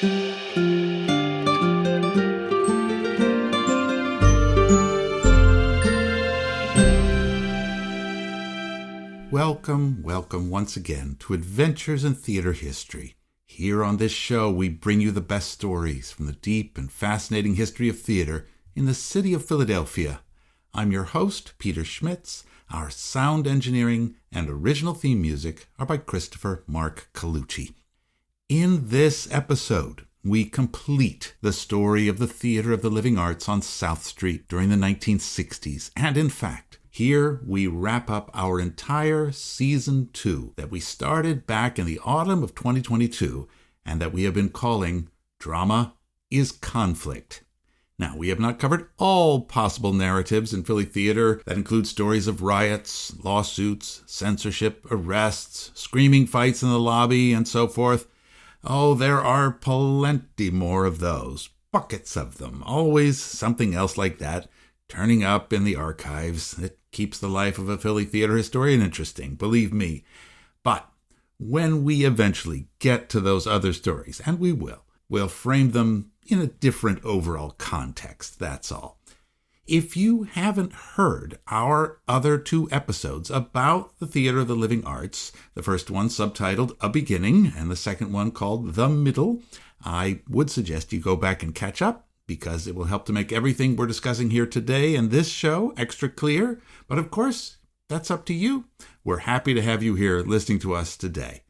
Welcome once again to Adventures in Theater History. Here on this show, we bring you the best stories from the deep and fascinating history of theater in the city of Philadelphia. I'm your host, Peter Schmitz. Our sound engineering and original theme music are by Christopher Mark Colucci. In this episode, we complete the story of the Theater of the Living Arts on South Street during the 1960s, and in fact, here we wrap up our entire Season 2 that we started back in the autumn of 2022 and that we have been calling Drama is Conflict. Now, we have not covered all possible narratives in Philly theater that include stories of riots, lawsuits, censorship, arrests, screaming fights in the lobby, and so forth. Oh, there are plenty more of those, buckets of them, always something else like that, turning up in the archives. It keeps the life of a Philly theater historian interesting, believe me. But when we eventually get to those other stories, and we will, we'll frame them in a different overall context, that's all. If you haven't heard our other two episodes about the Theater of the Living Arts, the first one subtitled A Beginning, and the second one called The Middle, I would suggest you go back and catch up, because it will help to make everything we're discussing here today and this show extra clear. But of course, that's up to you. We're happy to have you here listening to us today.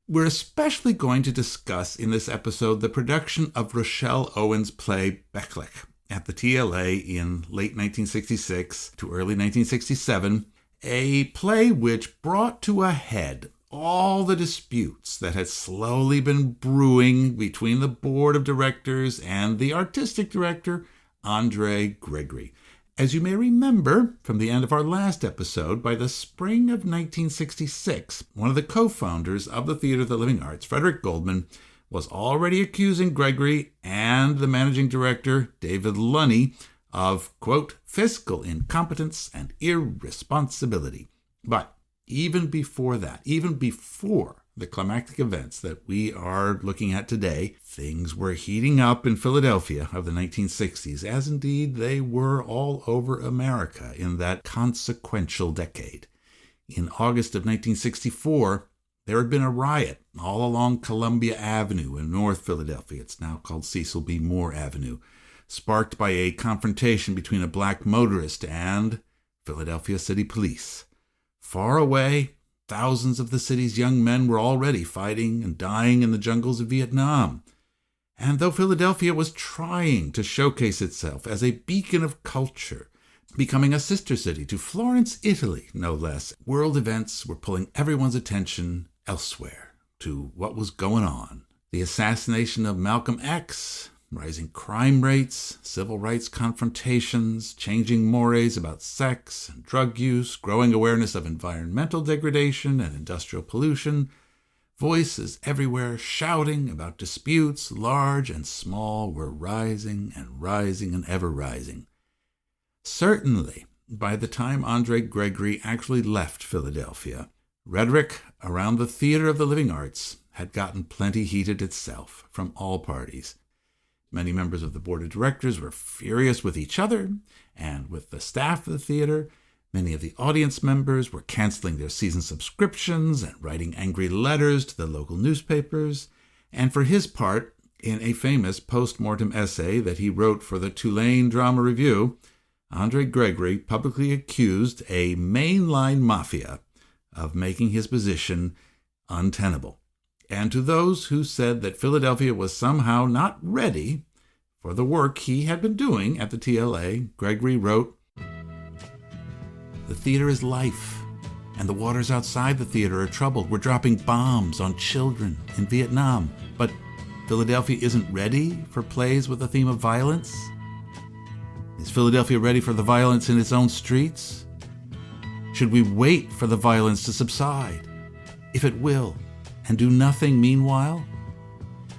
We're especially going to discuss in this episode the production of Rochelle Owen's play Beclch at the TLA in late 1966 to early 1967, a play which brought to a head all the disputes that had slowly been brewing between the board of directors and the artistic director, Andre Gregory. As you may remember from the end of our last episode, by the spring of 1966, one of the co-founders of the Theater of the Living Arts, Frederick Goldman, was already accusing Gregory and the managing director, David Lunney, of, quote, fiscal incompetence and irresponsibility. But even before that, even before the climactic events that we are looking at today, things were heating up in Philadelphia of the 1960s, as indeed they were all over America in that consequential decade. In August of 1964, there had been a riot all along Columbia Avenue in North Philadelphia. It's now called Cecil B. Moore Avenue, sparked by a confrontation between a black motorist and Philadelphia City Police. Far away, thousands of the city's young men were already fighting and dying in the jungles of Vietnam. And though Philadelphia was trying to showcase itself as a beacon of culture, becoming a sister city to Florence, Italy, no less, world events were pulling everyone's attention elsewhere to what was going on. The assassination of Malcolm X, rising crime rates, civil rights confrontations, changing mores about sex and drug use, growing awareness of environmental degradation and industrial pollution, voices everywhere shouting about disputes, large and small, were rising and ever rising. Certainly, by the time Andre Gregory actually left Philadelphia, rhetoric around the Theater of the Living Arts had gotten plenty heated itself from all parties. Many members of the board of directors were furious with each other and with the staff of the theater. Many of the audience members were canceling their season subscriptions and writing angry letters to the local newspapers. And for his part, in a famous post-mortem essay that he wrote for the Tulane Drama Review, Andre Gregory publicly accused a mainline mafia of making his position untenable. And to those who said that Philadelphia was somehow not ready for the work he had been doing at the TLA, Gregory wrote, "The theater is life, and the waters outside the theater are troubled. We're dropping bombs on children in Vietnam, but Philadelphia isn't ready for plays with a theme of violence? Is Philadelphia ready for the violence in its own streets? Should we wait for the violence to subside, if it will, and do nothing meanwhile?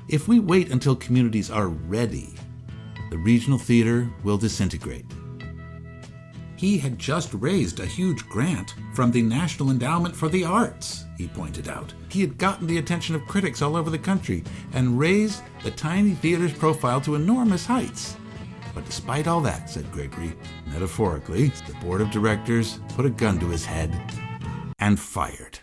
If we wait until communities are ready, the regional theater will disintegrate. He had just raised a huge grant from the National Endowment for the Arts, he pointed out. He had gotten the attention of critics all over the country and raised the tiny theater's profile to enormous heights. But despite all that, said Gregory, metaphorically, the board of directors put a gun to his head and fired.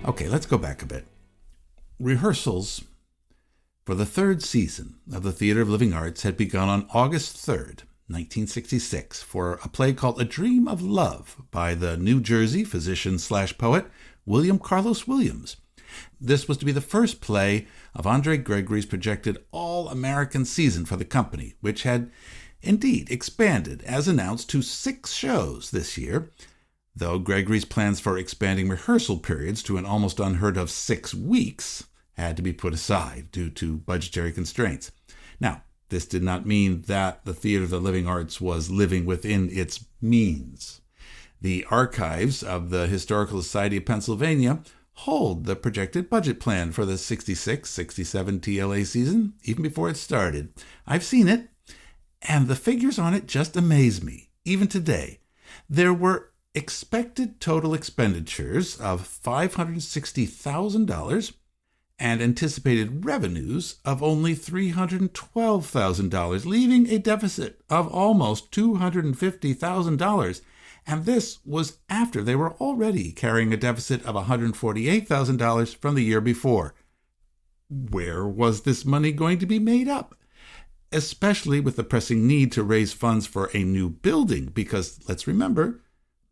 Okay, let's go back a bit. Rehearsals for the third season of the Theater of Living Arts had begun on August 3rd, 1966, for a play called A Dream of Love by the New Jersey physician/poet William Carlos Williams. This was to be the first play of Andre Gregory's projected all-American season for the company, which had indeed expanded, as announced, to 6 shows this year, though Gregory's plans for expanding rehearsal periods to an almost unheard of 6 weeks had to be put aside due to budgetary constraints. Now, this did not mean that the Theater of the Living Arts was living within its means. The archives of the Historical Society of Pennsylvania hold the projected budget plan for the 66-67 TLA season, even before it started. I've seen it, and the figures on it just amaze me, even today. There were expected total expenditures of $560,000 and anticipated revenues of only $312,000, leaving a deficit of almost $250,000. And this was after they were already carrying a deficit of $148,000 from the year before. Where was this money going to be made up? Especially with the pressing need to raise funds for a new building, because let's remember,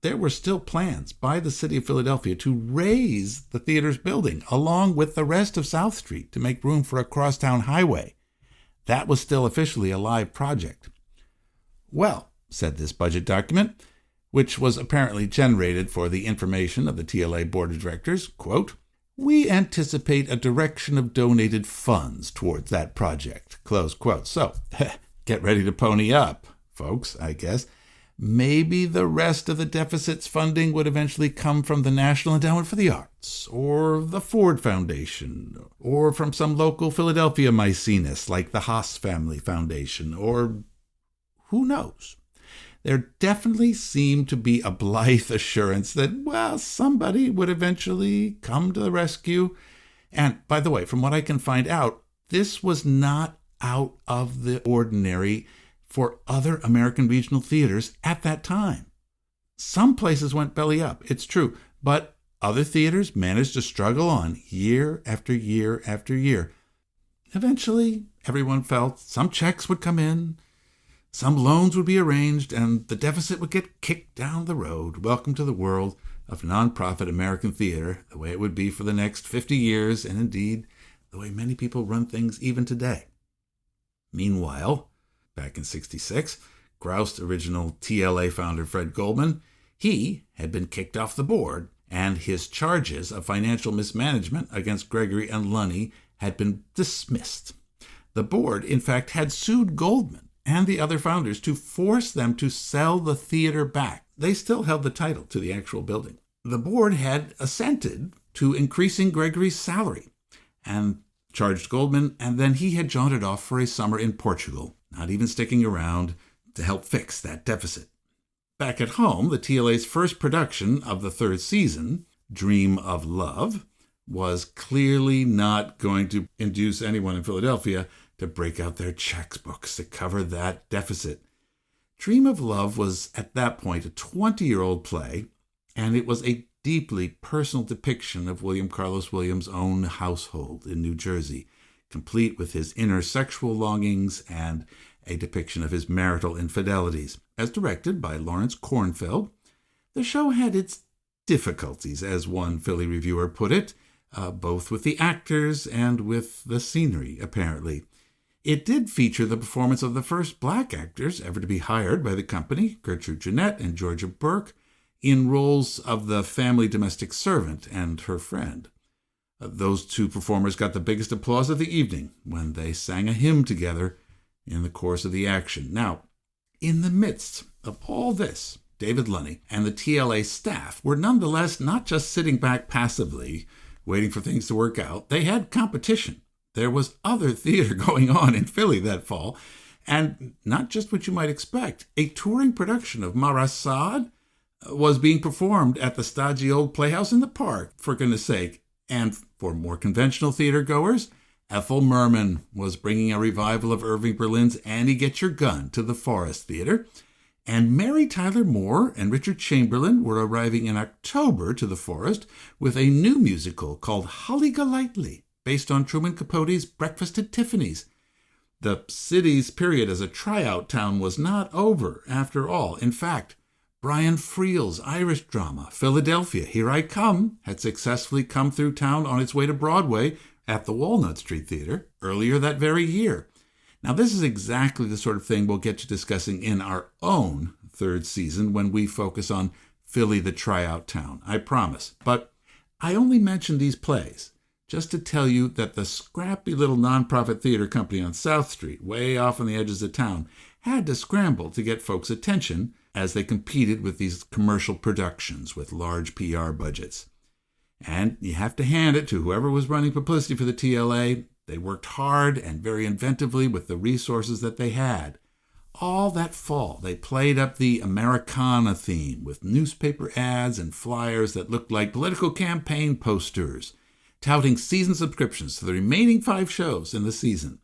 there were still plans by the city of Philadelphia to raise the theater's building along with the rest of South Street to make room for a crosstown highway. That was still officially a live project. Well, said this budget document, which was apparently generated for the information of the TLA Board of Directors, quote, "We anticipate a direction of donated funds towards that project," close quote. So, get ready to pony up, folks, I guess. Maybe the rest of the deficit's funding would eventually come from the National Endowment for the Arts, or the Ford Foundation, or from some local Philadelphia Maecenas like the Haas Family Foundation, or who knows. There definitely seemed to be a blithe assurance that, well, somebody would eventually come to the rescue. And by the way, from what I can find out, this was not out of the ordinary for other American regional theaters at that time. Some places went belly up, it's true, but other theaters managed to struggle on year after year after year. Eventually, everyone felt some checks would come in, some loans would be arranged, and the deficit would get kicked down the road. Welcome to the world of nonprofit American theater, the way it would be for the next 50 years, and indeed, the way many people run things even today. Meanwhile, back in '66, Groust original TLA founder Fred Goldman, he had been kicked off the board, and his charges of financial mismanagement against Gregory and Lunny had been dismissed. The board, in fact, had sued Goldman and the other founders to force them to sell the theater back. They still held the title to the actual building. The board had assented to increasing Gregory's salary and charged Goldman, and then he had jaunted off for a summer in Portugal, not even sticking around to help fix that deficit. Back at home, the TLA's first production of the third season, Dream of Love, was clearly not going to induce anyone in Philadelphia to break out their checkbooks to cover that deficit. Dream of Love was, at that point, a 20-year-old play, and it was a deeply personal depiction of William Carlos Williams' own household in New Jersey, complete with his inner sexual longings and a depiction of his marital infidelities. As directed by Lawrence Kornfeld, the show had its difficulties, as one Philly reviewer put it, both with the actors and with the scenery, apparently. It did feature the performance of the first black actors ever to be hired by the company, Gertrude Jeanette and Georgia Burke, in roles of the family domestic servant and her friend. Those two performers got the biggest applause of the evening when they sang a hymn together in the course of the action. Now, in the midst of all this, David Lunney, and the TLA staff were nonetheless not just sitting back passively, waiting for things to work out. They had competition. There was other theater going on in Philly that fall, and not just what you might expect. A touring production of Marasad was being performed at the stodgy old Playhouse in the Park, for goodness sake. And for more conventional theater goers, Ethel Merman was bringing a revival of Irving Berlin's Annie Get Your Gun to the Forest Theater, and Mary Tyler Moore and Richard Chamberlain were arriving in October to the Forest with a new musical called Holly Golightly, based on Truman Capote's Breakfast at Tiffany's. The city's period as a tryout town was not over, after all. In fact, Brian Friel's Irish drama, Philadelphia, Here I Come, had successfully come through town on its way to Broadway at the Walnut Street Theater earlier that very year. Now, this is exactly the sort of thing we'll get to discussing in our own third season when we focus on Philly, the tryout town, I promise. But I only mention these plays just to tell you that the scrappy little nonprofit theater company on South Street, way off on the edges of town, had to scramble to get folks' attention as they competed with these commercial productions with large PR budgets. And you have to hand it to whoever was running publicity for the TLA. They worked hard and very inventively with the resources that they had. All that fall, they played up the Americana theme with newspaper ads and flyers that looked like political campaign posters, touting season subscriptions to the remaining 5 shows in the season.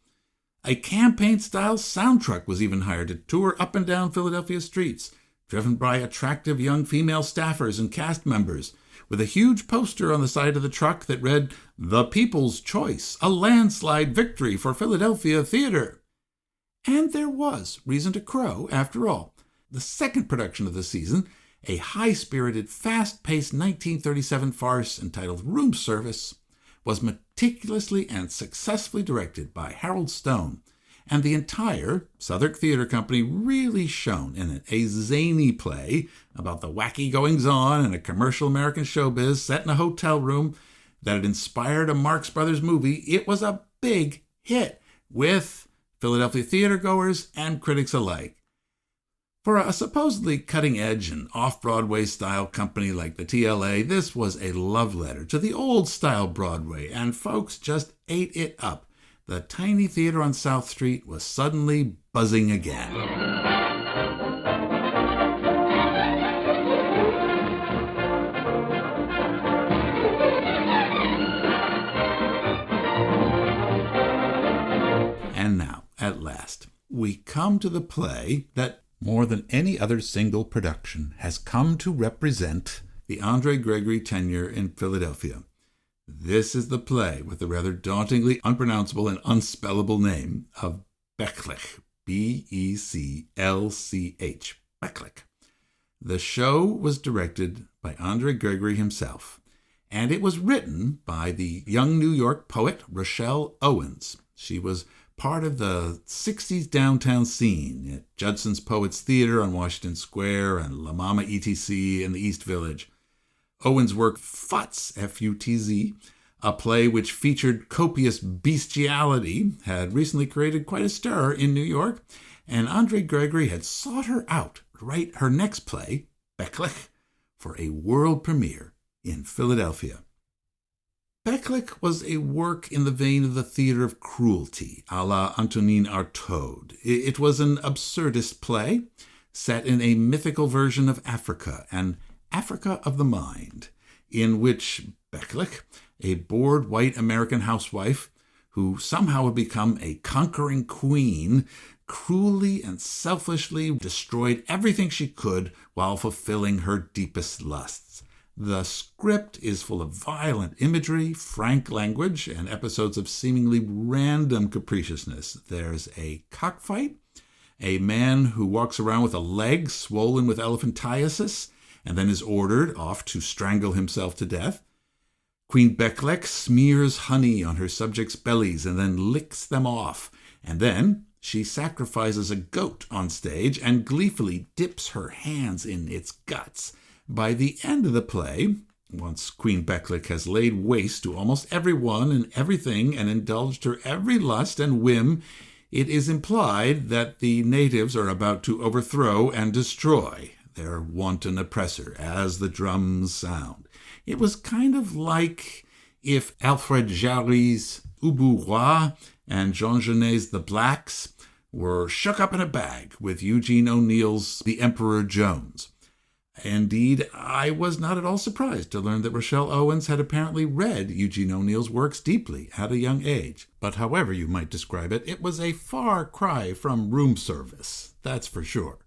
A campaign-style sound truck was even hired to tour up and down Philadelphia streets, driven by attractive young female staffers and cast members, with a huge poster on the side of the truck that read, "The People's Choice, a landslide victory for Philadelphia theater." And there was reason to crow, after all. The second production of the season, a high-spirited, fast-paced 1937 farce entitled Room Service, was meticulously and successfully directed by Harold Stone, and the entire Southwark Theater Company really shone in it. A zany play about the wacky goings-on in a commercial American showbiz set in a hotel room that had inspired a Marx Brothers movie. It was a big hit with Philadelphia theatergoers and critics alike. For a supposedly cutting-edge and off-Broadway style company like the TLA, this was a love letter to the old-style Broadway, and folks just ate it up. The tiny theater on South Street was suddenly buzzing again. And now, at last, we come to the play that, more than any other single production, has come to represent the Andre Gregory tenure in Philadelphia. This is the play with the rather dauntingly unpronounceable and unspellable name of Beclch, Beclch, Beclch. The show was directed by Andre Gregory himself, and it was written by the young New York poet Rochelle Owens. She was part of the 60s downtown scene at Judson's Poets Theater on Washington Square and La Mama ETC in the East Village. Owens' work Futz, F-U-T-Z, a play which featured copious bestiality, had recently created quite a stir in New York, and Andre Gregory had sought her out to write her next play, Beclch, for a world premiere in Philadelphia. Beclch was a work in the vein of the theater of cruelty, a la Antonin Artaud. It was an absurdist play set in a mythical version of Africa, an Africa of the mind, in which Beclch, a bored white American housewife who somehow had become a conquering queen, cruelly and selfishly destroyed everything she could while fulfilling her deepest lusts. The script is full of violent imagery, frank language, and episodes of seemingly random capriciousness. There's a cockfight, a man who walks around with a leg swollen with elephantiasis and then is ordered off to strangle himself to death. Queen Beclch smears honey on her subjects' bellies and then licks them off, and then she sacrifices a goat on stage and gleefully dips her hands in its guts. By the end of the play, once Queen Beclch has laid waste to almost everyone and everything and indulged her every lust and whim, it is implied that the natives are about to overthrow and destroy their wanton oppressor, as the drums sound. It was kind of like if Alfred Jarry's Ubu Roi and Jean Genet's The Blacks were shook up in a bag with Eugene O'Neill's The Emperor Jones. Indeed, I was not at all surprised to learn that Rochelle Owens had apparently read Eugene O'Neill's works deeply at a young age. But however you might describe it, it was a far cry from room service, that's for sure.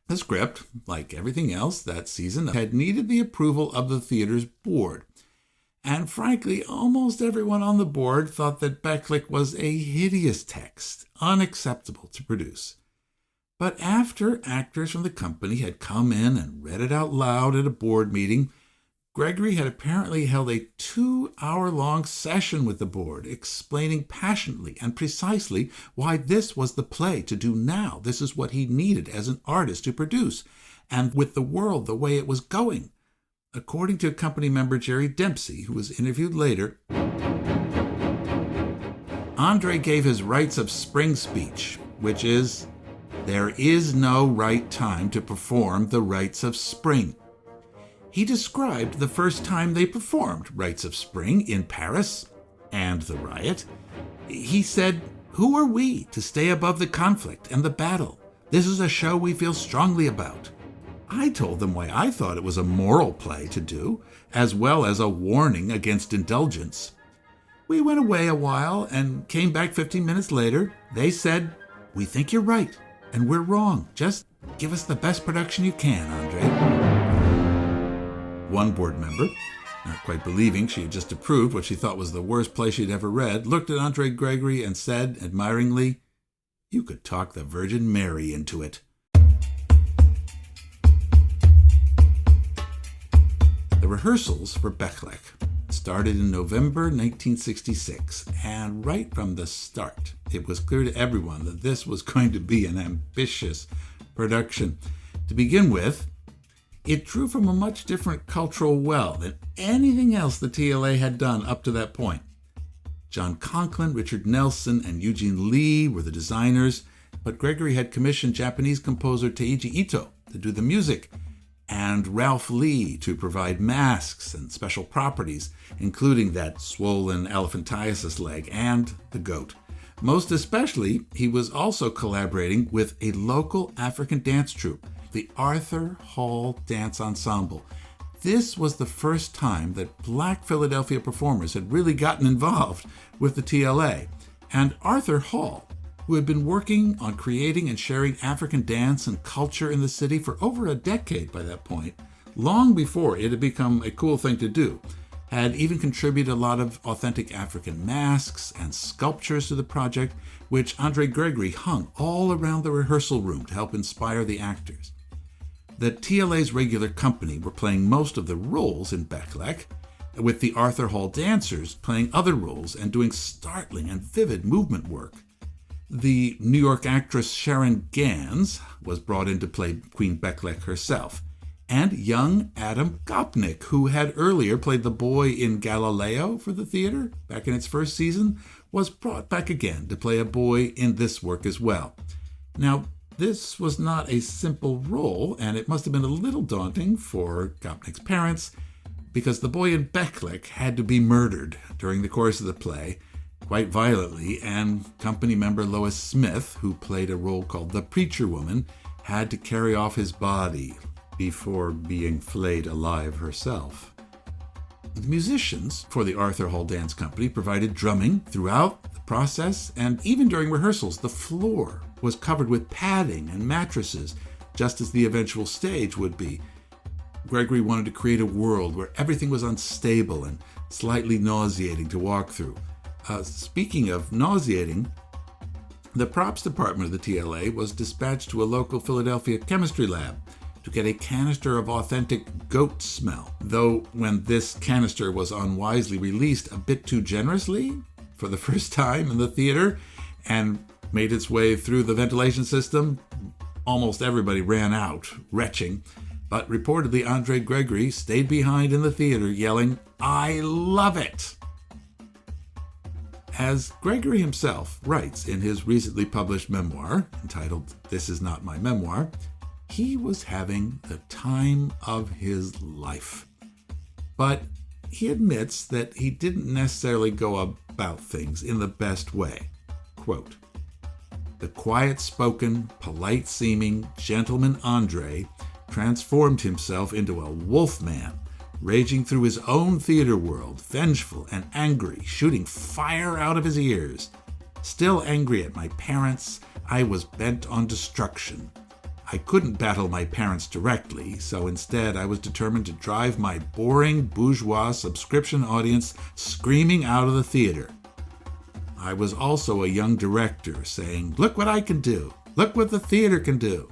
The script, like everything else that season, had needed the approval of the theater's board. And frankly, almost everyone on the board thought that Beclch was a hideous text, unacceptable to produce. But after actors from the company had come in and read it out loud at a board meeting, Gregory had apparently held a 2-hour-long session with the board, explaining passionately and precisely why this was the play to do now. This is what he needed as an artist to produce, and with the world the way it was going. According to company member Jerry Dempsey, who was interviewed later, Andre gave his Rites of Spring speech, which is, "There is no right time to perform the Rites of Spring." He described the first time they performed Rites of Spring in Paris and the riot. He said, "Who are we to stay above the conflict and the battle? This is a show we feel strongly about." I told them why I thought it was a moral play to do, as well as a warning against indulgence. We went away a while and came back 15 minutes later. They said, "We think you're right, and we're wrong. Just give us the best production you can, Andre." One board member, not quite believing she had just approved what she thought was the worst play she'd ever read, looked at Andre Gregory and said admiringly, "You could talk the Virgin Mary into it." The rehearsals for Beclch started in November 1966, and right from the start, it was clear to everyone that this was going to be an ambitious production. To begin with, it drew from a much different cultural well than anything else the TLA had done up to that point. John Conklin, Richard Nelson, and Eugene Lee were the designers, but Gregory had commissioned Japanese composer Teiji Ito to do the music, and Ralph Lee to provide masks and special properties, including that swollen elephantiasis leg and the goat. Most especially, he was also collaborating with a local African dance troupe, the Arthur Hall Dance Ensemble. This was the first time that Black Philadelphia performers had really gotten involved with the TLA, and Arthur Hall, who had been working on creating and sharing African dance and culture in the city for over a decade by that point, long before it had become a cool thing to do, had even contributed a lot of authentic African masks and sculptures to the project, which Andre Gregory hung all around the rehearsal room to help inspire the actors. The TLA's regular company were playing most of the roles in Beclch, with the Arthur Hall dancers playing other roles and doing startling and vivid movement work. The New York actress Sharon Gans was brought in to play Queen Beclch herself, and young Adam Gopnik, who had earlier played the boy in Galileo for the theater back in its first season, was brought back again to play a boy in this work as well. Now, this was not a simple role, and it must have been a little daunting for Gopnik's parents, because the boy in Beclch had to be murdered during the course of the play, quite violently, and company member Lois Smith, who played a role called the Preacher Woman, had to carry off his body before being flayed alive herself. The musicians for the Arthur Hall Dance Company provided drumming throughout the process, and even during rehearsals, the floor was covered with padding and mattresses, just as the eventual stage would be. Gregory wanted to create a world where everything was unstable and slightly nauseating to walk through. Speaking of nauseating, the props department of the TLA was dispatched to a local Philadelphia chemistry lab to get a canister of authentic goat smell, though when this canister was unwisely released a bit too generously for the first time in the theater and made its way through the ventilation system, almost everybody ran out, retching. But reportedly, Andre Gregory stayed behind in the theater yelling, "I love it!" As Gregory himself writes in his recently published memoir, entitled This Is Not My Memoir, he was having the time of his life. But he admits that he didn't necessarily go about things in the best way. Quote, "The quiet-spoken, polite-seeming gentleman Andre transformed himself into a wolf man, raging through his own theater world, vengeful and angry, shooting fire out of his ears. Still angry at my parents, I was bent on destruction. I couldn't battle my parents directly, so instead I was determined to drive my boring bourgeois subscription audience screaming out of the theater. I was also a young director saying, 'Look what I can do. Look what the theater can do.'"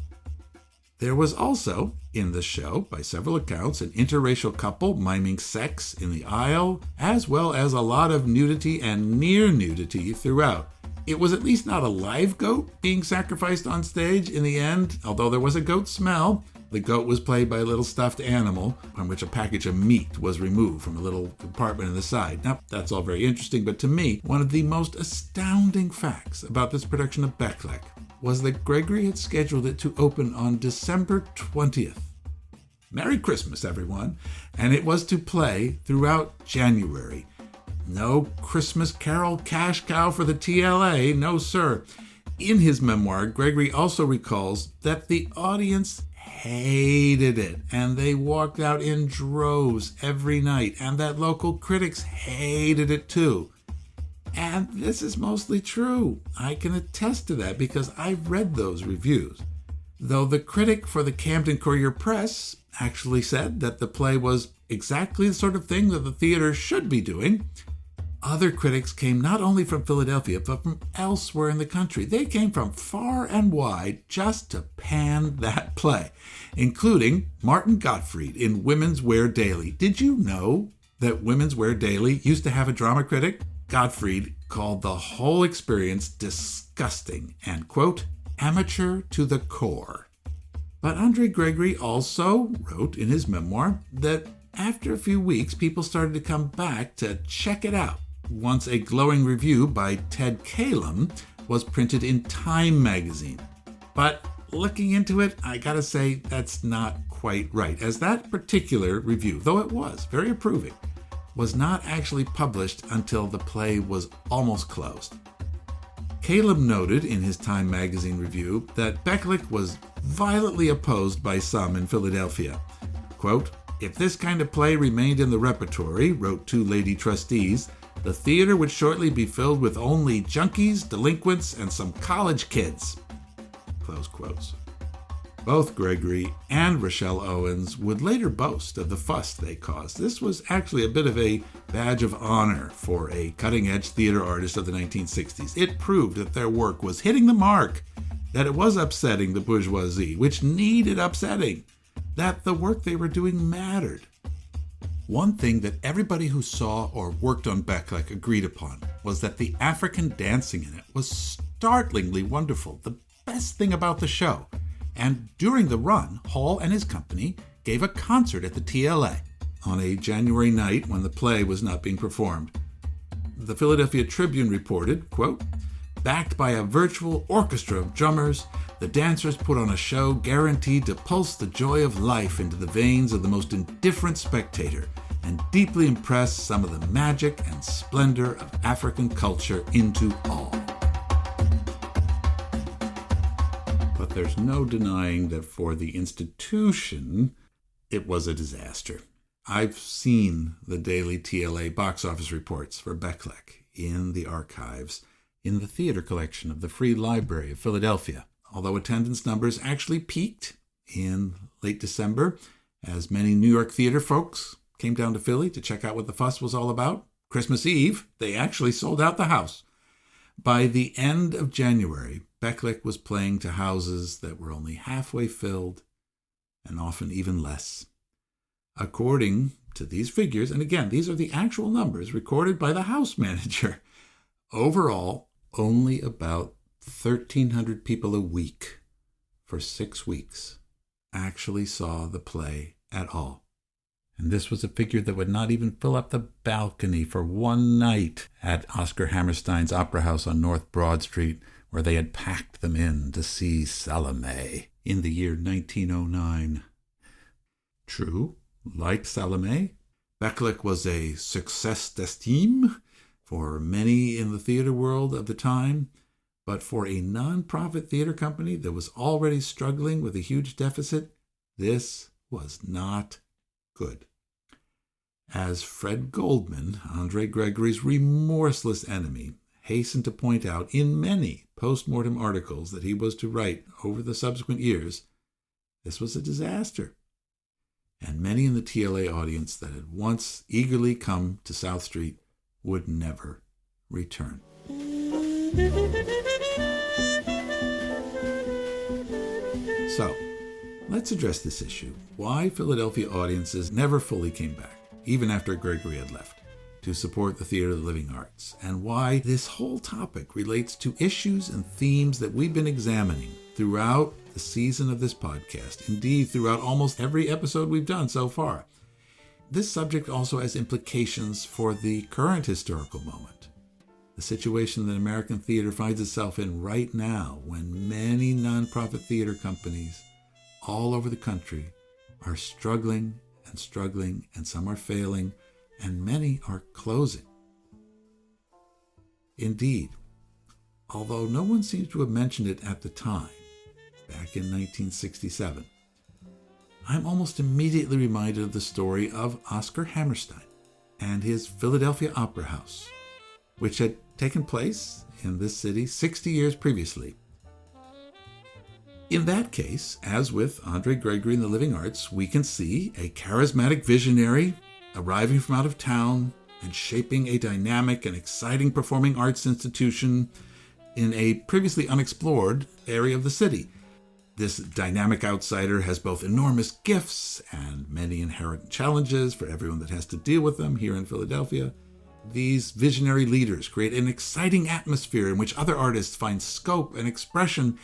There was also, in the show, by several accounts, an interracial couple miming sex in the aisle, as well as a lot of nudity and near nudity throughout. It was at least not a live goat being sacrificed on stage in the end, although there was a goat smell. The goat was played by a little stuffed animal on which a package of meat was removed from a little compartment in the side. Now, that's all very interesting, but to me, one of the most astounding facts about this production of Beclch was that Gregory had scheduled it to open on December 20th. Merry Christmas, everyone! And it was to play throughout January. No Christmas Carol cash cow for the TLA, no sir. In his memoir, Gregory also recalls that the audience hated it, and they walked out in droves every night, and that local critics hated it too. And this is mostly true. I can attest to that because I've read those reviews. Though the critic for the Camden Courier-Press actually said that the play was exactly the sort of thing that the theater should be doing, other critics came not only from Philadelphia, but from elsewhere in the country. They came from far and wide just to pan that play, including Martin Gottfried in Women's Wear Daily. Did you know that Women's Wear Daily used to have a drama critic? Gottfried called the whole experience disgusting and, quote, "amateur to the core." But Andre Gregory also wrote in his memoir that after a few weeks, people started to come back to check it out. Once a glowing review by Ted Kalem was printed in Time magazine. But looking into it, I gotta say that's not quite right, as that particular review, though it was very approving, was not actually published until the play was almost closed. Kalem noted in his Time magazine review that Beclch was violently opposed by some in Philadelphia. Quote, "If this kind of play remained in the repertory," wrote two lady trustees, "the theater would shortly be filled with only junkies, delinquents, and some college kids." Close quotes. Both Gregory and Rochelle Owens would later boast of the fuss they caused. This was actually a bit of a badge of honor for a cutting-edge theater artist of the 1960s. It proved that their work was hitting the mark, that it was upsetting the bourgeoisie, which needed upsetting, that the work they were doing mattered. One thing that everybody who saw or worked on Beclch agreed upon was that the African dancing in it was startlingly wonderful, the best thing about the show. And during the run, Hall and his company gave a concert at the TLA on a January night when the play was not being performed. The Philadelphia Tribune reported, quote, "Backed by a virtual orchestra of drummers, the dancers put on a show guaranteed to pulse the joy of life into the veins of the most indifferent spectator and deeply impress some of the magic and splendor of African culture into all." But there's no denying that for the institution, it was a disaster. I've seen the daily TLA box office reports for Beclch in the archives in the theater collection of the Free Library of Philadelphia. Although attendance numbers actually peaked in late December, as many New York theater folks came down to Philly to check out what the fuss was all about, Christmas Eve, they actually sold out the house. By the end of January, Beclch was playing to houses that were only halfway filled, and often even less. According to these figures, and again, these are the actual numbers recorded by the house manager, overall, only about 1,300 people a week for 6 weeks actually saw the play at all. And this was a figure that would not even fill up the balcony for one night at Oscar Hammerstein's Opera House on North Broad Street, where they had packed them in to see Salome. in the year 1909. True, like Salome, Beclch was a success d'estime for many in the theater world of the time, but for a non-profit theater company that was already struggling with a huge deficit, this was not good. As Fred Goldman, Andre Gregory's remorseless enemy, hastened to point out in many post-mortem articles that he was to write over the subsequent years, this was a disaster. And many in the TLA audience that had once eagerly come to South Street would never return. So, let's address this issue. Why Philadelphia audiences never fully came back, even after Gregory had left, to support the Theater of the Living Arts, and why this whole topic relates to issues and themes that we've been examining throughout the season of this podcast, indeed throughout almost every episode we've done so far. This subject also has implications for the current historical moment, the situation that American theater finds itself in right now, when many nonprofit theater companies all over the country are struggling, and some are failing, and many are closing. Indeed, although no one seems to have mentioned it at the time, back in 1967, I'm almost immediately reminded of the story of Oscar Hammerstein and his Philadelphia Opera House, which had taken place in this city 60 years previously. In that case, as with Andre Gregory in the Living Arts, we can see a charismatic visionary arriving from out of town and shaping a dynamic and exciting performing arts institution in a previously unexplored area of the city. This dynamic outsider has both enormous gifts and many inherent challenges for everyone that has to deal with them here in Philadelphia. These visionary leaders create an exciting atmosphere in which other artists find scope and expression,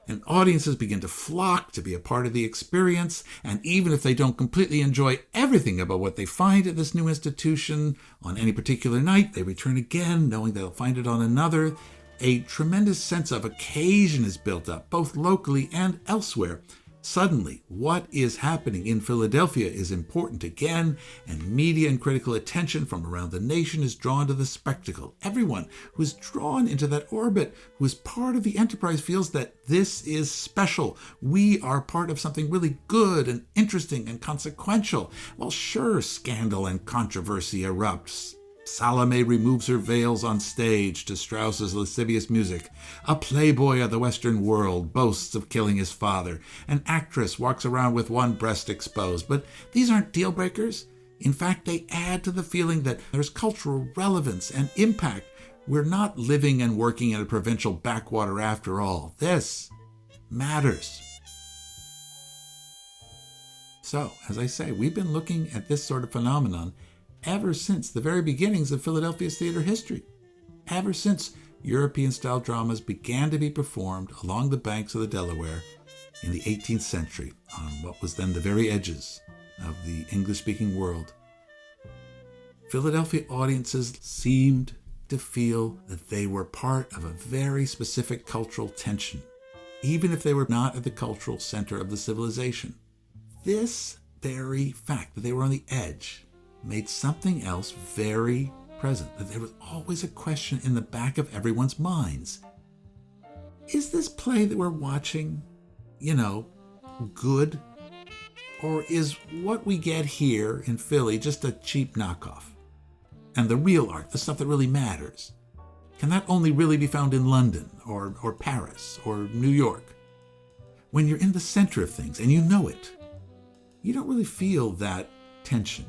and audiences begin to flock to be a part of the experience. And even if they don't completely enjoy everything about what they find at this new institution on any particular night, they return again, knowing they'll find it on another. A tremendous sense of occasion is built up, both locally and elsewhere. Suddenly, what is happening in Philadelphia is important again, and media and critical attention from around the nation is drawn to the spectacle. Everyone who is drawn into that orbit, who is part of the enterprise, feels that this is special. We are part of something really good and interesting and consequential. Well, sure, scandal and controversy erupts. Salome removes her veils on stage to Strauss's lascivious music. A playboy of the Western world boasts of killing his father. An actress walks around with one breast exposed. But these aren't deal breakers. In fact, they add to the feeling that there's cultural relevance and impact. We're not living and working in a provincial backwater after all. This matters. So, as I say, we've been looking at this sort of phenomenon ever since the very beginnings of Philadelphia's theater history, ever since European-style dramas began to be performed along the banks of the Delaware in the 18th century on what was then the very edges of the English-speaking world. Philadelphia audiences seemed to feel that they were part of a very specific cultural tension, even if they were not at the cultural center of the civilization. This very fact that they were on the edge made something else very present, that there was always a question in the back of everyone's minds. Is this play that we're watching, good? Or is what we get here in Philly just a cheap knockoff? And the real art, the stuff that really matters, can that only really be found in London or Paris or New York? When you're in the center of things and you know it, you don't really feel that tension.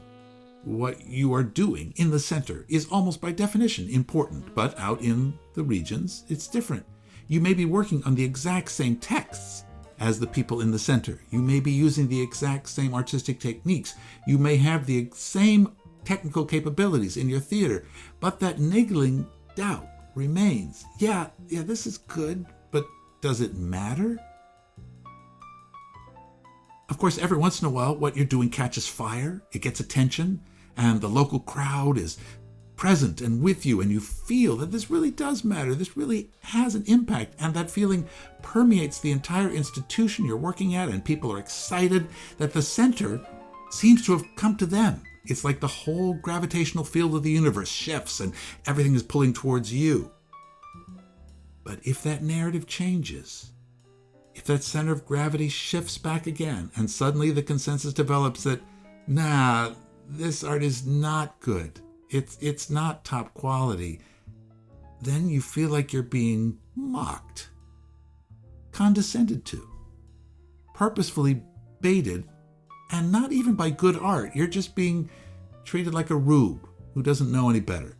What you are doing in the center is almost by definition important, but out in the regions, it's different. You may be working on the exact same texts as the people in the center. You may be using the exact same artistic techniques. You may have the same technical capabilities in your theater, but that niggling doubt remains. Yeah, this is good, but does it matter? Of course, every once in a while, what you're doing catches fire, it gets attention, and the local crowd is present and with you, and you feel that this really does matter, this really has an impact, and that feeling permeates the entire institution you're working at, and people are excited that the center seems to have come to them. It's like the whole gravitational field of the universe shifts and everything is pulling towards you. But if that narrative changes, if that center of gravity shifts back again, and suddenly the consensus develops that, nah, this art is not good, it's not top quality, then you feel like you're being mocked, condescended to, purposefully baited, and not even by good art. You're just being treated like a rube who doesn't know any better.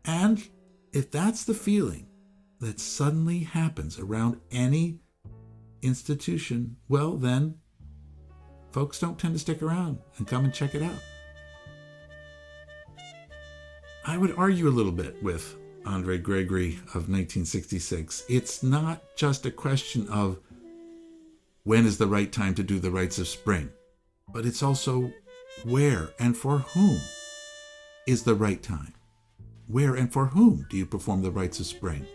And if that's the feeling that suddenly happens around any institution, well then, folks don't tend to stick around and come and check it out. I would argue a little bit with Andre Gregory of 1966. It's not just a question of when is the right time to do the rites of spring, but it's also where and for whom is the right time. Where and for whom do you perform the rites of spring?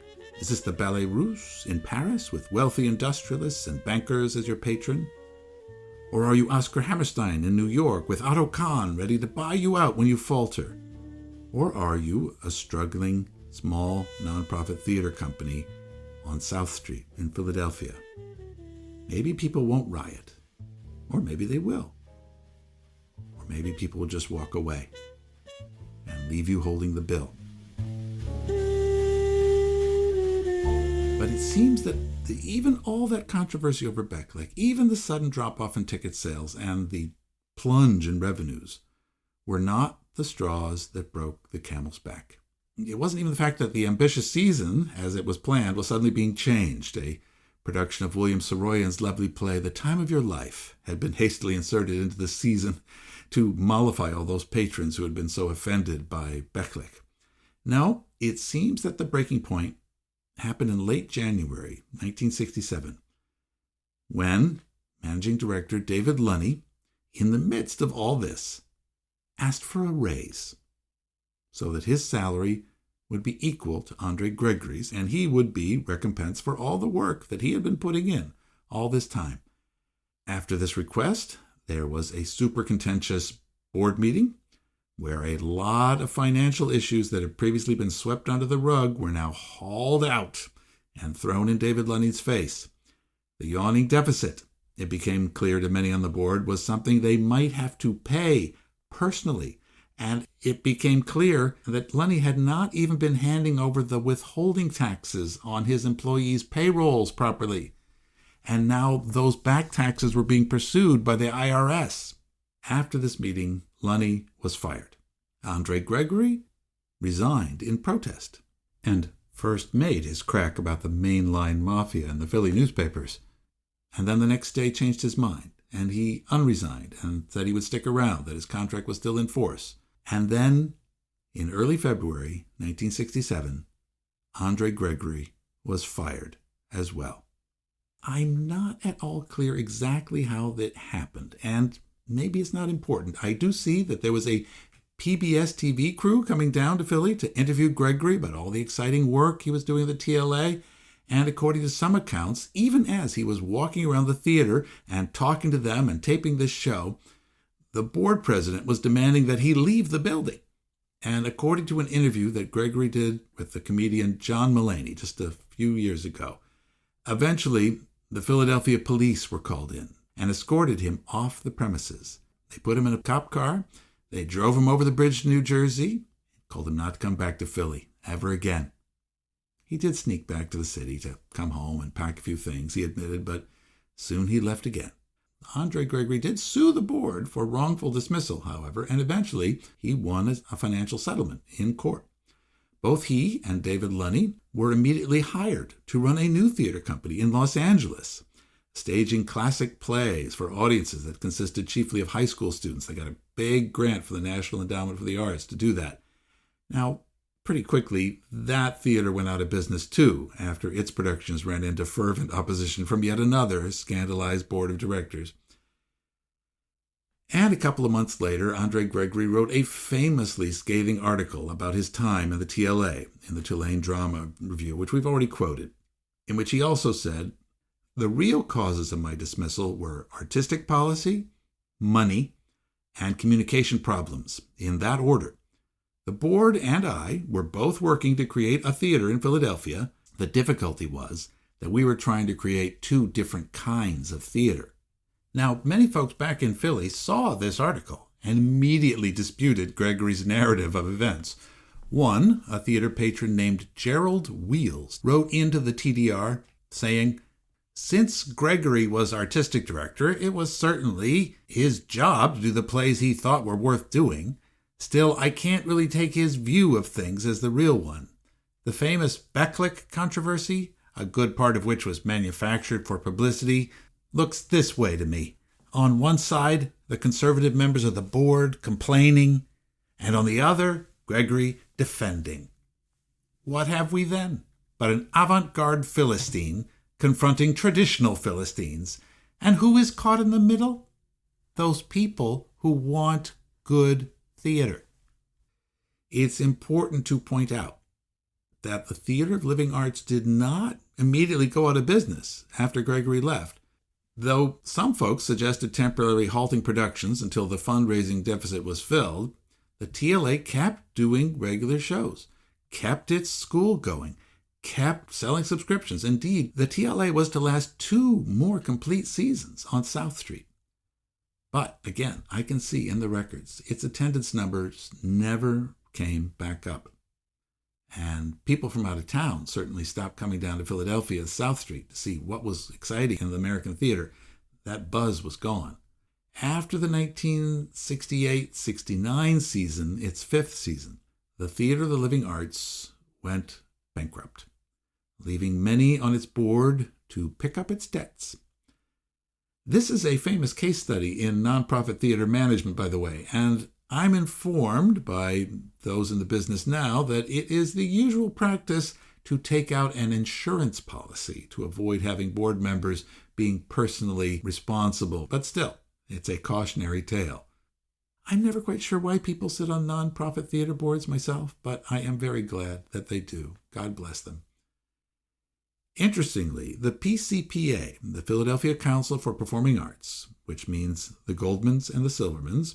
Is this the Ballet Russe in Paris with wealthy industrialists and bankers as your patron? Or are you Oscar Hammerstein in New York with Otto Kahn ready to buy you out when you falter? Or are you a struggling, small, nonprofit theater company on South Street in Philadelphia? Maybe people won't riot, or maybe they will. Or maybe people will just walk away and leave you holding the bill. But it seems that even all that controversy over Beclch, even the sudden drop-off in ticket sales and the plunge in revenues, were not the straws that broke the camel's back. It wasn't even the fact that the ambitious season, as it was planned, was suddenly being changed. A production of William Saroyan's lovely play, The Time of Your Life, had been hastily inserted into the season to mollify all those patrons who had been so offended by Beclch. No, it seems that the breaking point happened in late January 1967, when managing director David Lunny, in the midst of all this, asked for a raise so that his salary would be equal to Andre Gregory's, and he would be recompensed for all the work that he had been putting in all this time. After this request, there was a super contentious board meeting where a lot of financial issues that had previously been swept under the rug were now hauled out and thrown in David Lunny's face. The yawning deficit, it became clear to many on the board, was something they might have to pay personally. And it became clear that Lunny had not even been handing over the withholding taxes on his employees' payrolls properly. And now those back taxes were being pursued by the IRS. After this meeting, Lunny was fired. Andre Gregory resigned in protest and first made his crack about the mainline mafia in the Philly newspapers. And then the next day changed his mind, and he unresigned and said he would stick around, that his contract was still in force. And then, in early February 1967, Andre Gregory was fired as well. I'm not at all clear exactly how that happened, and maybe it's not important. I do see that there was a PBS TV crew coming down to Philly to interview Gregory about all the exciting work he was doing at the TLA, and according to some accounts, even as he was walking around the theater and talking to them and taping this show, the board president was demanding that he leave the building. And according to an interview that Gregory did with the comedian John Mulaney just a few years ago, eventually the Philadelphia police were called in and escorted him off the premises. They put him in a cop car, they drove him over the bridge to New Jersey, told him not to come back to Philly ever again. He did sneak back to the city to come home and pack a few things, he admitted, but soon he left again. Andre Gregory did sue the board for wrongful dismissal, however, and eventually he won a financial settlement in court. Both he and David Lunny were immediately hired to run a new theater company in Los Angeles, staging classic plays for audiences that consisted chiefly of high school students. They got a big grant from the National Endowment for the Arts to do that. Now, pretty quickly, that theater went out of business too, after its productions ran into fervent opposition from yet another scandalized board of directors. And a couple of months later, Andre Gregory wrote a famously scathing article about his time in the TLA in the Tulane Drama Review, which we've already quoted, in which he also said, "The real causes of my dismissal were artistic policy, money, and communication problems, in that order. The board and I were both working to create a theater in Philadelphia. The difficulty was that we were trying to create two different kinds of theater." Now, many folks back in Philly saw this article and immediately disputed Gregory's narrative of events. One, a theater patron named Gerald Wheels, wrote into the TDR saying, "Since Gregory was artistic director, it was certainly his job to do the plays he thought were worth doing. Still, I can't really take his view of things as the real one. The famous Beclch controversy, a good part of which was manufactured for publicity, looks this way to me. On one side, the conservative members of the board complaining, and on the other, Gregory defending. What have we then but an avant-garde Philistine confronting traditional Philistines? And who is caught in the middle? Those people who want good theater." It's important to point out that the Theater of Living Arts did not immediately go out of business after Gregory left. Though some folks suggested temporarily halting productions until the fundraising deficit was filled, the TLA kept doing regular shows, kept its school going, kept selling subscriptions. Indeed, the TLA was to last 2 more complete seasons on South Street. But again, I can see in the records, its attendance numbers never came back up. And people from out of town certainly stopped coming down to Philadelphia, South Street, to see what was exciting in the American theater. That buzz was gone. After the 1968-69 season, its 5th season, the Theater of the Living Arts went bankrupt, leaving many on its board to pick up its debts. This is a famous case study in nonprofit theater management, by the way, and I'm informed by those in the business now that it is the usual practice to take out an insurance policy to avoid having board members being personally responsible. But still, it's a cautionary tale. I'm never quite sure why people sit on nonprofit theater boards myself, but I am very glad that they do. God bless them. Interestingly, the PCPA, the Philadelphia Council for Performing Arts, which means the Goldmans and the Silvermans,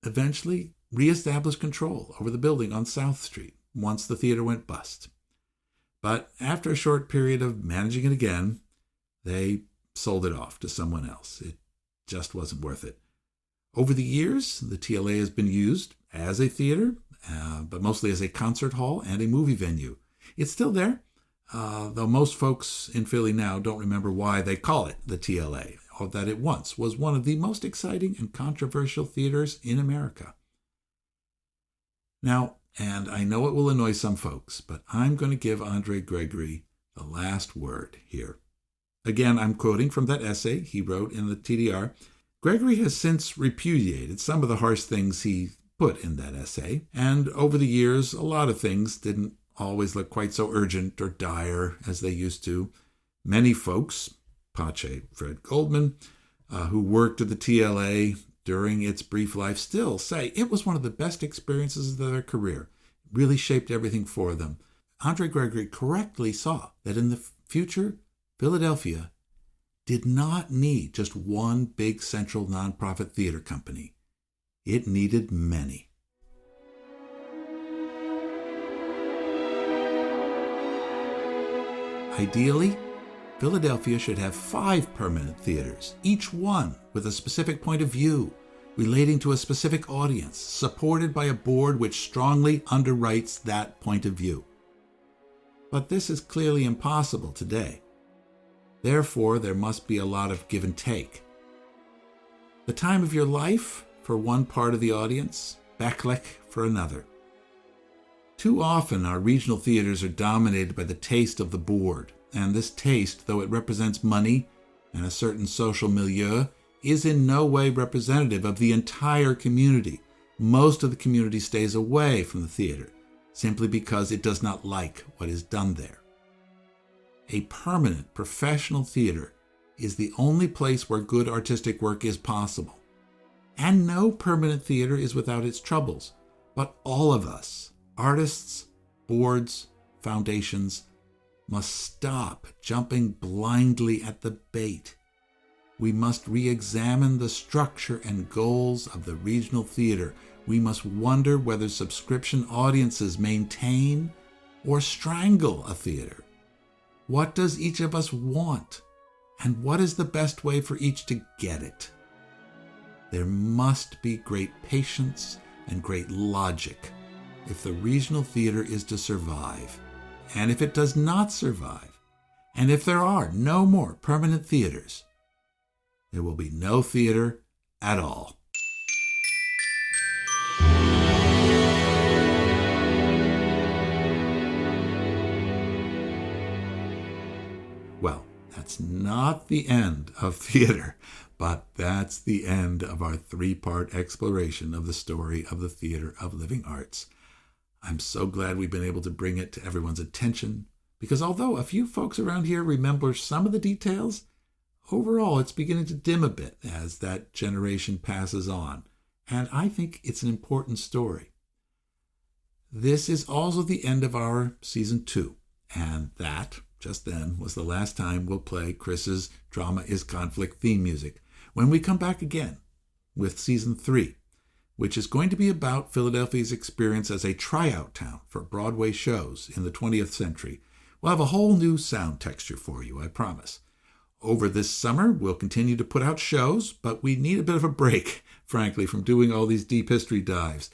eventually reestablished control over the building on South Street once the theater went bust. But after a short period of managing it again, they sold it off to someone else. It just wasn't worth it. Over the years, the TLA has been used as a theater, but mostly as a concert hall and a movie venue. It's still there, though most folks in Philly now don't remember why they call it the TLA, or that it once was one of the most exciting and controversial theaters in America. Now, and I know it will annoy some folks, but I'm going to give Andre Gregory the last word here. Again, I'm quoting from that essay he wrote in the TDR. Gregory has since repudiated some of the harsh things he put in that essay, and over the years, a lot of things didn't always look quite so urgent or dire as they used to. Many folks, Pache Fred Goldman, who worked at the TLA during its brief life, still say it was one of the best experiences of their career. It really shaped everything for them. Andre Gregory correctly saw that in the future, Philadelphia did not need just one big central nonprofit theater company. It needed many. Ideally, Philadelphia should have 5 permanent theaters, each one with a specific point of view, relating to a specific audience, supported by a board which strongly underwrites that point of view. But this is clearly impossible today. Therefore, there must be a lot of give and take. The time of your life for one part of the audience, Beclch for another. Too often, our regional theaters are dominated by the taste of the board, and this taste, though it represents money and a certain social milieu, is in no way representative of the entire community. Most of the community stays away from the theater, simply because it does not like what is done there. A permanent professional theater is the only place where good artistic work is possible. And no permanent theater is without its troubles. But all of us, artists, boards, foundations, must stop jumping blindly at the bait. We must re-examine the structure and goals of the regional theater. We must wonder whether subscription audiences maintain or strangle a theater. What does each of us want? And what is the best way for each to get it? There must be great patience and great logic if the regional theater is to survive. And if it does not survive, and if there are no more permanent theaters, there will be no theater at all. Well, that's not the end of theater, but that's the end of our 3-part exploration of the story of the Theater of Living Arts. I'm so glad we've been able to bring it to everyone's attention, because although a few folks around here remember some of the details, overall it's beginning to dim a bit as that generation passes on, and I think it's an important story. This is also the end of our Season 2, and that, just then, was the last time we'll play Chris's Drama is Conflict theme music. When we come back again with Season 3, which is going to be about Philadelphia's experience as a tryout town for Broadway shows in the 20th century. We'll have a whole new sound texture for you, I promise. Over this summer, we'll continue to put out shows, but we need a bit of a break, frankly, from doing all these deep history dives.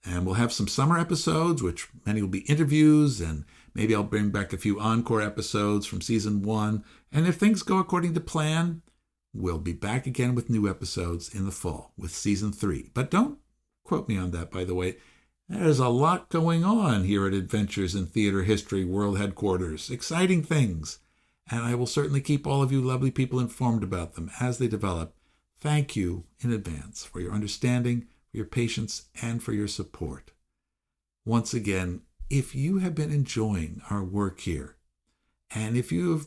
And we'll have some summer episodes, which many will be interviews, and maybe I'll bring back a few encore episodes from Season 1. And if things go according to plan, we'll be back again with new episodes in the fall with Season 3. But don't quote me on that, by the way. There's a lot going on here at Adventures in Theater History World Headquarters. Exciting things. And I will certainly keep all of you lovely people informed about them as they develop. Thank you in advance for your understanding, for your patience, and for your support. Once again, if you have been enjoying our work here, and if you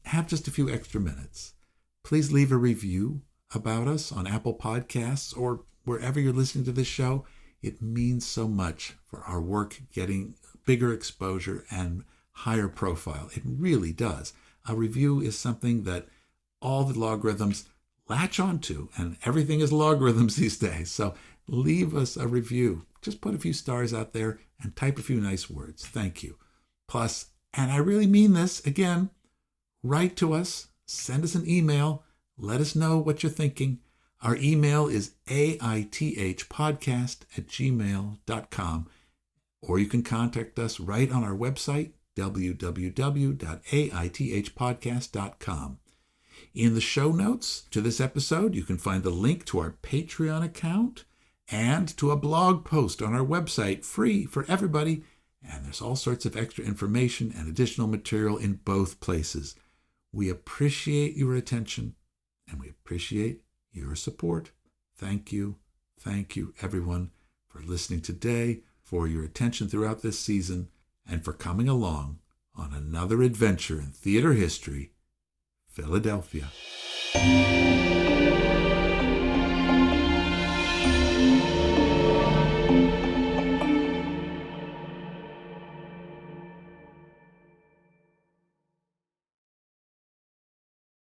have just a few extra minutes, please leave a review about us on Apple Podcasts or wherever you're listening to this show. It means so much for our work getting bigger exposure and higher profile. It really does. A review is something that all the logarithms latch onto, and everything is logarithms these days. So leave us a review. Just put a few stars out there and type a few nice words. Thank you. Plus, and I really mean this, again, write to us. Send us an email. Let us know what you're thinking. Our email is aithpodcast@gmail.com, or you can contact us right on our website, www.aithpodcast.com. In the show notes to this episode, you can find the link to our Patreon account and to a blog post on our website, free for everybody. And there's all sorts of extra information and additional material in both places. We appreciate your attention, and we appreciate your support. Thank you, everyone, for listening today, for your attention throughout this season, and for coming along on another adventure in theater history, Philadelphia.